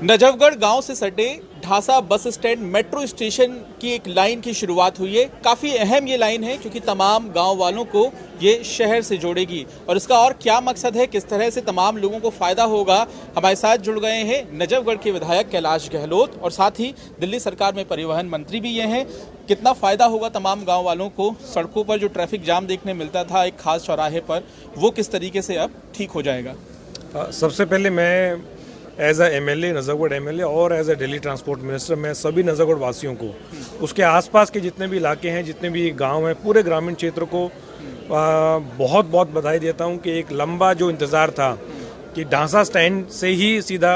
नजफगढ़ गांव से सटे ढासा बस स्टैंड मेट्रो स्टेशन की एक लाइन की शुरुआत हुई है। काफ़ी अहम ये लाइन है क्योंकि तमाम गांव वालों को ये शहर से जोड़ेगी। और इसका और क्या मकसद है, किस तरह से तमाम लोगों को फ़ायदा होगा, हमारे साथ जुड़ गए हैं नजफगढ़ के विधायक कैलाश गहलोत और साथ ही दिल्ली सरकार में परिवहन मंत्री भी ये हैं। कितना फ़ायदा होगा तमाम गाँव वालों को, सड़कों पर जो ट्रैफिक जाम देखने मिलता था एक खास चौराहे पर, वो किस तरीके से अब ठीक हो जाएगा? सबसे पहले मैं as a MLA Najafgarh MLA और as a Delhi transport minister मैं सभी नजफगढ़ वासियों को, उसके आसपास के जितने भी इलाके हैं, जितने भी गांव हैं, पूरे ग्रामीण क्षेत्र को बहुत बहुत बधाई देता हूं कि एक लंबा जो इंतज़ार था कि ढांसा स्टैंड से ही सीधा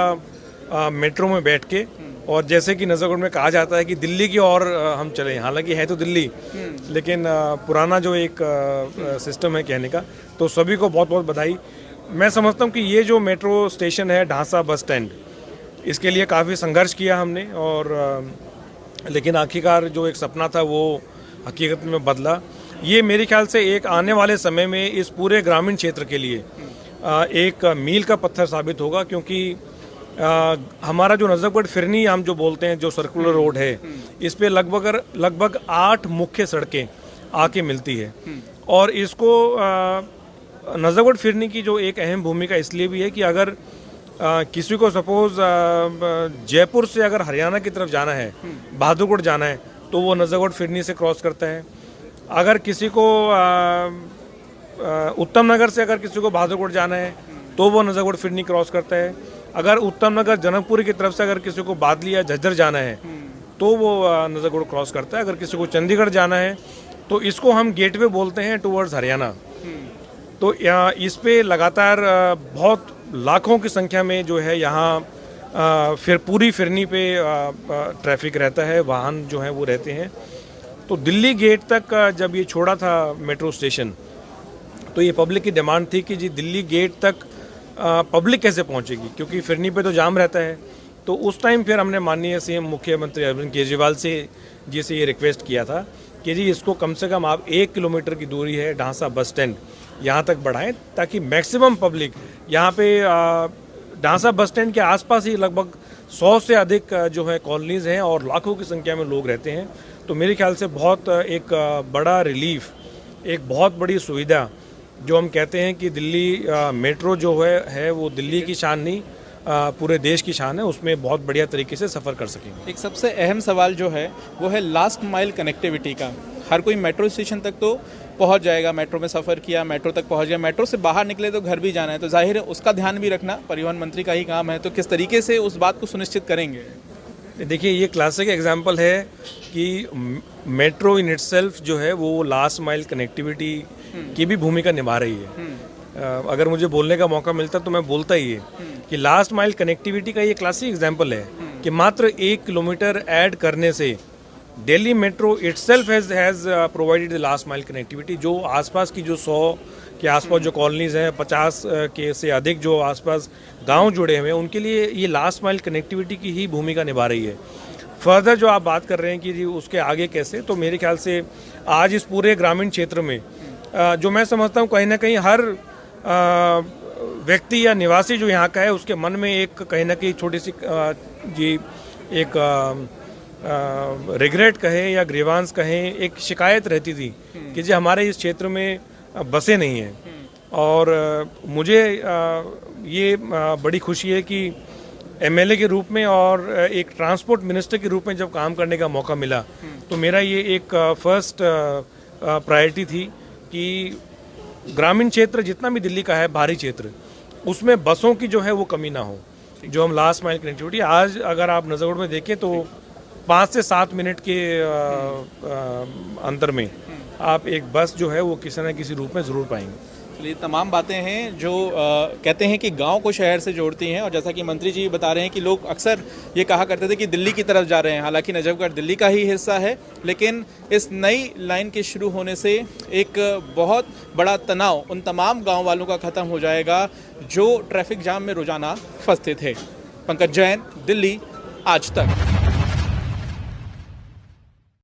मेट्रो में बैठ के, और जैसे कि नजफगढ़ में कहा जाता है कि दिल्ली की ओर हम चलें, हालांकि है तो दिल्ली लेकिन पुराना जो एक सिस्टम है कहने का, तो सभी को बहुत बहुत बधाई। मैं समझता हूँ कि ये जो मेट्रो स्टेशन है ढांसा बस स्टैंड, इसके लिए काफ़ी संघर्ष किया हमने, और लेकिन आखिरकार जो एक सपना था वो हकीकत में बदला। ये मेरे ख्याल से एक आने वाले समय में इस पूरे ग्रामीण क्षेत्र के लिए एक मील का पत्थर साबित होगा, क्योंकि हमारा जो नजफगढ़ फिरनी हम जो बोलते हैं, जो सर्कुलर रोड है, इस पे लगभग 8 मुख्य सड़कें आके मिलती है। और इसको नजफगढ़ फिरनी की जो एक अहम भूमिका इसलिए भी है कि अगर किसी को सपोज जयपुर से अगर हरियाणा की तरफ जाना है, बहादुरगढ़ जाना है, तो वो नजफगढ़ फिरनी से क्रॉस करता है। अगर किसी को उत्तम नगर से अगर किसी को बहादुरगढ़ जाना है तो वो नजफगढ़ फिरनी क्रॉस करता है। अगर उत्तम नगर जनकपुरी की तरफ से अगर किसी को बादली या झज्जर जाना है तो वो नजफगढ़ क्रॉस करता है। अगर किसी को चंडीगढ़ जाना है तो इसको हम गेटवे बोलते हैं टुवर्ड्स हरियाणा। तो इस पे लगातार बहुत लाखों की संख्या में जो है यहाँ फिर पूरी फिरनी पे ट्रैफिक रहता है, वाहन जो हैं वो रहते हैं। तो दिल्ली गेट तक जब ये छोड़ा था मेट्रो स्टेशन, तो ये पब्लिक की डिमांड थी कि जी दिल्ली गेट तक पब्लिक कैसे पहुँचेगी, क्योंकि फिरनी पे तो जाम रहता है। तो उस टाइम फिर हमने माननीय CM मुख्यमंत्री अरविंद केजरीवाल जी से ये रिक्वेस्ट किया था कि जी इसको कम से कम आप 1 किलोमीटर की दूरी है ढांसा बस स्टैंड, यहाँ तक बढ़ाएं, ताकि मैक्सिमम पब्लिक यहाँ पे ढांसा बस स्टैंड के आसपास ही लगभग 100 से अधिक जो है कॉलोनीज हैं और लाखों की संख्या में लोग रहते हैं। तो मेरे ख्याल से बहुत एक बड़ा रिलीफ, एक बहुत बड़ी सुविधा, जो हम कहते हैं कि दिल्ली मेट्रो जो है वो दिल्ली की शान नहीं पूरे देश की शान है, उसमें बहुत बढ़िया तरीके से सफ़र कर सकेंगे। एक सबसे अहम सवाल जो है वो है लास्ट माइल कनेक्टिविटी का। हर कोई मेट्रो स्टेशन तक तो पहुंच जाएगा, मेट्रो में सफ़र किया, मेट्रो तक पहुंच गया, मेट्रो से बाहर निकले तो घर भी जाना है, तो जाहिर है उसका ध्यान भी रखना परिवहन मंत्री का ही काम है। तो किस तरीके से उस बात को सुनिश्चित करेंगे? देखिए, ये क्लासिक एग्जाम्पल है कि मेट्रो इन इटसेल्फ जो है वो लास्ट माइल कनेक्टिविटी की भी भूमिका निभा रही है। अगर मुझे बोलने का मौका मिलता तो मैं बोलता ही है कि लास्ट माइल कनेक्टिविटी का ये क्लासिक एग्जाम्पल है कि मात्र 1 किलोमीटर ऐड करने से Delhi metro itself has provided the last mile connectivity. जो आसपास की जो 100 के आसपास जो कॉलोनीज हैं, 50 के से अधिक जो आसपास गांव जुड़े हुए हैं, उनके लिए ये लास्ट माइल कनेक्टिविटी की ही भूमिका निभा रही है। फर्दर जो आप बात कर रहे हैं कि जी उसके आगे कैसे, तो मेरे ख्याल से आज इस पूरे ग्रामीण क्षेत्र में जो मैं समझता हूँ कहीं ना कहीं हर व्यक्ति या निवासी जो यहाँ का है, उसके मन में एक कहीं ना कहीं छोटी सी जी एक रिग्रेट कहें या ग्रीवांस कहें, एक शिकायत रहती थी कि जी हमारे इस क्षेत्र में बसें नहीं हैं। और मुझे ये बड़ी खुशी है कि MLA के रूप में और एक ट्रांसपोर्ट मिनिस्टर के रूप में जब काम करने का मौका मिला, तो मेरा ये एक फर्स्ट प्रायोरिटी थी कि ग्रामीण क्षेत्र जितना भी दिल्ली का है, भारी क्षेत्र, उसमें बसों की जो है वो कमी ना हो। जो हम लास्ट माइल कनेक्टिविटी आज अगर आप नजफगढ़ में देखें तो 5 से 7 मिनट के अंतर में आप एक बस जो है वो किसी न किसी रूप में ज़रूर पाएंगे। ये तमाम बातें हैं जो कहते हैं कि गांव को शहर से जोड़ती हैं। और जैसा कि मंत्री जी बता रहे हैं कि लोग अक्सर ये कहा करते थे कि दिल्ली की तरफ जा रहे हैं, हालांकि नजफगढ़ दिल्ली का ही हिस्सा है, लेकिन इस नई लाइन के शुरू होने से एक बहुत बड़ा तनाव उन तमाम गाँव वालों का ख़त्म हो जाएगा जो ट्रैफिक जाम में रोजाना फंसते थे। पंकज जैन, दिल्ली, आज तक।